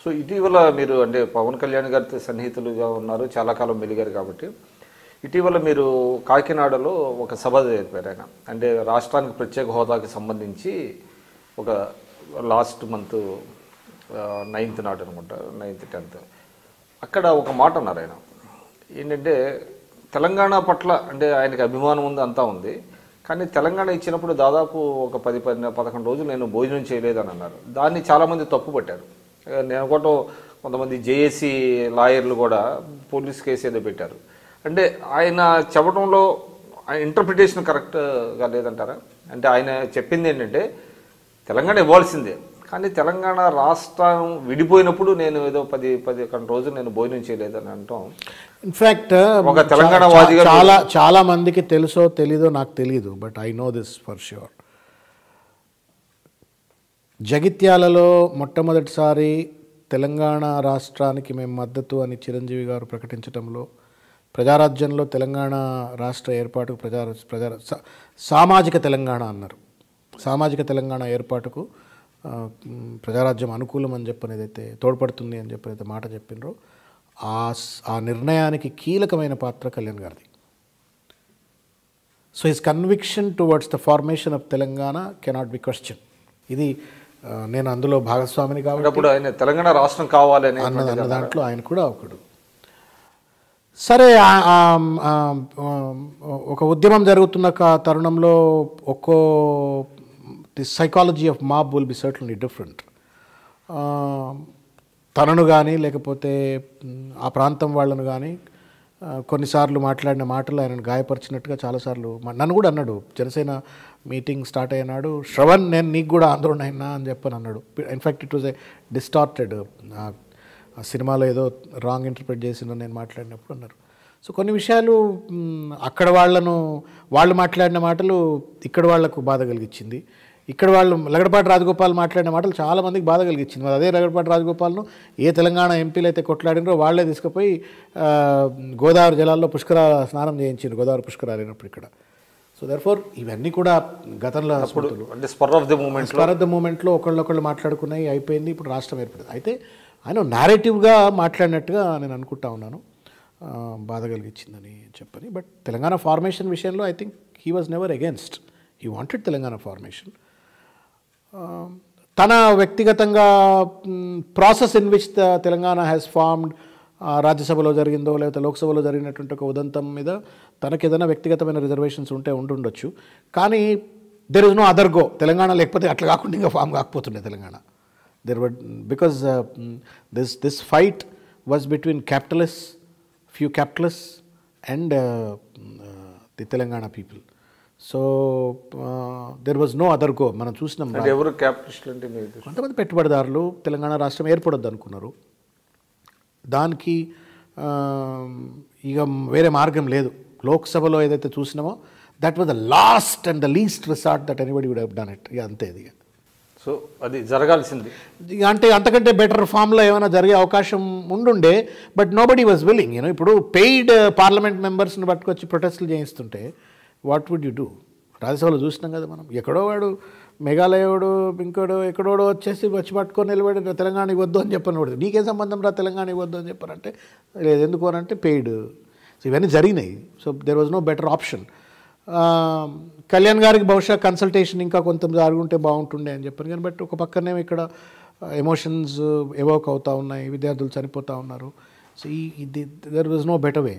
So ఇటీవల మీరు అంటే పవన్ కళ్యాణ్ గారితో సన్నిహితులుగా ఉన్నారు, చాలా కాలం మెలిగారు కాబట్టి ఇటీవల మీరు కాకినాడలో ఒక సభ జరిపారు ఆయన. అంటే రాష్ట్రానికి ప్రత్యేక హోదాకి సంబంధించి ఒక లాస్ట్ మంత్ 9th నాడు అనుకుంటా, 9th 10th అక్కడ ఒక మాట అన్నారు ఆయన. ఏంటంటే తెలంగాణ పట్ల అంటే ఆయనకి అభిమానం ఉంది, అంతా ఉంది, కానీ తెలంగాణ ఇచ్చినప్పుడు దాదాపు ఒక 10-11 రోజులు నేను భోజనం చేయలేదని అన్నారు. దాన్ని చాలామంది తప్పుపట్టారు. నేను కూడా కొంతమంది జేఏసీ లాయర్లు కూడా పోలీస్ కేసు ఏదో పెట్టారు. అంటే ఆయన చెప్పడంలో ఆయన ఇంటర్ప్రిటేషన్ కరెక్ట్గా లేదంటారా? అంటే ఆయన చెప్పింది ఏంటంటే తెలంగాణ ఇవ్వాల్సిందే, కానీ తెలంగాణ రాష్ట్రం విడిపోయినప్పుడు నేను ఏదో 10-11 రోజులు నేను భోజనం చేయలేదని అంటాం. ఇన్ఫ్యాక్ట్ ఒక తెలంగాణ వాదిగా చాలా మందికి తెలుసో తెలీదో నాకు తెలియదు, but I know this for sure. జగిత్యాలలో మొట్టమొదటిసారి తెలంగాణ రాష్ట్రానికి మేము మద్దతు అని చిరంజీవి గారు ప్రకటించడంలో, ప్రజారాజ్యంలో తెలంగాణ రాష్ట్ర ఏర్పాటుకు సామాజిక తెలంగాణ అన్నారు. సామాజిక తెలంగాణ ఏర్పాటుకు ప్రజారాజ్యం అనుకూలం అని చెప్పని ఏదైతే తోడ్పడుతుంది అని చెప్పి మాట చెప్పినరో ఆ నిర్ణయానికి కీలకమైన పాత్ర కళ్యాణ్ గారిది. So his conviction towards the formation of Telangana cannot be question. ఇది నేను అందులో భాగస్వామిని కాబట్టి ఆయన తెలంగాణ రాష్ట్రం కావాలని అన్న దాంట్లో ఆయన కూడా ఒకడు. సరే, ఒక ఉద్యమం జరుగుతున్న తరుణంలో the psychology of mob will be certainly different. తనను కానీ లేకపోతే ఆ ప్రాంతం వాళ్ళను కానీ కొన్నిసార్లు మాట్లాడిన మాటలు ఆయనను గాయపరిచినట్టుగా చాలాసార్లు నన్ను కూడా అన్నాడు. జనసేన మీటింగ్ స్టార్ట్ అయినాడు, శ్రవణ్ నేను నీకు కూడా ఆందోళన అయినా అని చెప్పని అన్నాడు. In fact it was a distorted, ఆ సినిమాలో ఏదో రాంగ్ ఇంటర్ప్రిట్ చేసిందని నేను మాట్లాడినప్పుడు అన్నారు. సో కొన్ని విషయాలు అక్కడ వాళ్ళు మాట్లాడిన మాటలు ఇక్కడ వాళ్లకు బాధ కలిగించింది. ఇక్కడ వాళ్ళు లగడపాటి రాజగోపాల్ మాట్లాడిన మాటలు చాలామందికి బాధ కలిగించింది. మరి అదే లగడపాటి రాజగోపాల్ను ఏ తెలంగాణ ఎంపీలు అయితే కొట్లాడినరో వాళ్లే తీసుకుపోయి గోదావరి జలాల్లో స్నానం చేయించారు, గోదావరి పుష్కరాలు అయినప్పుడు ఇక్కడ. సో దర్ఫోర్ ఇవన్నీ కూడా గతంలో అంటే స్పర్ ఆఫ్ ద మూమెంట్లో ఒకళ్ళొకళ్ళు మాట్లాడుకున్నాయి, అయిపోయింది. ఇప్పుడు రాష్ట్రం ఏర్పడింది. అయితే ఆయన నేరేటివ్గా మాట్లాడినట్టుగా నేను అనుకుంటా ఉన్నాను, బాధ కలిగించిందని చెప్పని. బట్ తెలంగాణ ఫార్మేషన్ విషయంలో I think he was never against, he wanted Telangana formation. తన వ్యక్తిగతంగా process in which the Telangana has formed, రాజ్యసభలో జరిగిందో లేకపోతే లోక్సభలో జరిగినటువంటి ఒక ఉదంతం మీద తనకి ఏదైనా వ్యక్తిగతమైన రిజర్వేషన్స్ ఉండొచ్చు. కానీ there is no other go. Telangana లేకపోతే అట్లా కాకుండా ఇంకా ఫామ్ కాకపోతుండే Telangana. There were because this fight was between few capitalists and the Telangana people. So there was no other go. మనం చూసినాం. ఎవరు క్యాపిటలిస్టులు అంటే కొంతమంది పెట్టుబడిదారులు తెలంగాణ రాష్ట్రం ఏర్పడొద్దు అనుకున్నారు. దానికి ఇక వేరే మార్గం లేదు. లోక్సభలో ఏదైతే చూసినామో that was the last and the least resort that anybody would have done it. ఇక అంతే ఇది. సో అది జరగాల్సింది. అంటే అంతకంటే బెటర్ ఫామ్లో ఏమైనా జరిగే అవకాశం ఉండుండే, బట్ నోబడీ వాజ్ విల్లింగ్. ఇప్పుడు పెయిడ్ పార్లమెంట్ మెంబర్స్ని పట్టుకొచ్చి ప్రొటెస్టులు చేయిస్తుంటే వాట్ వుడ్ యూ డూ? రాజ్యసభలో చూసినాం కదా మనం. ఎక్కడో వాడు మేఘాలయోడు ఎక్కడోడో వచ్చి పట్టుకొని నిలబడి తెలంగాణ ఇవ్వద్దు అని చెప్పనవాడు. నీకేం సంబంధం రా తెలంగాణ ఇవ్వద్దు అని చెప్పారంటే లేదు, ఎందుకు అని అంటే పెయిడ్. సో ఇవన్నీ జరిగినాయి. So there was no better option. Kalyan గారికి బహుశా కన్సల్టేషన్ ఇంకా కొంత జరుగుంటే బాగుంటుండే అని చెప్పాను. కానీ బట్ ఒక పక్కనే ఇక్కడ ఎమోషన్స్ ఎవోక్ అవుతూ ఉన్నాయి, విద్యార్థులు చనిపోతూ ఉన్నారు. So there was no better way.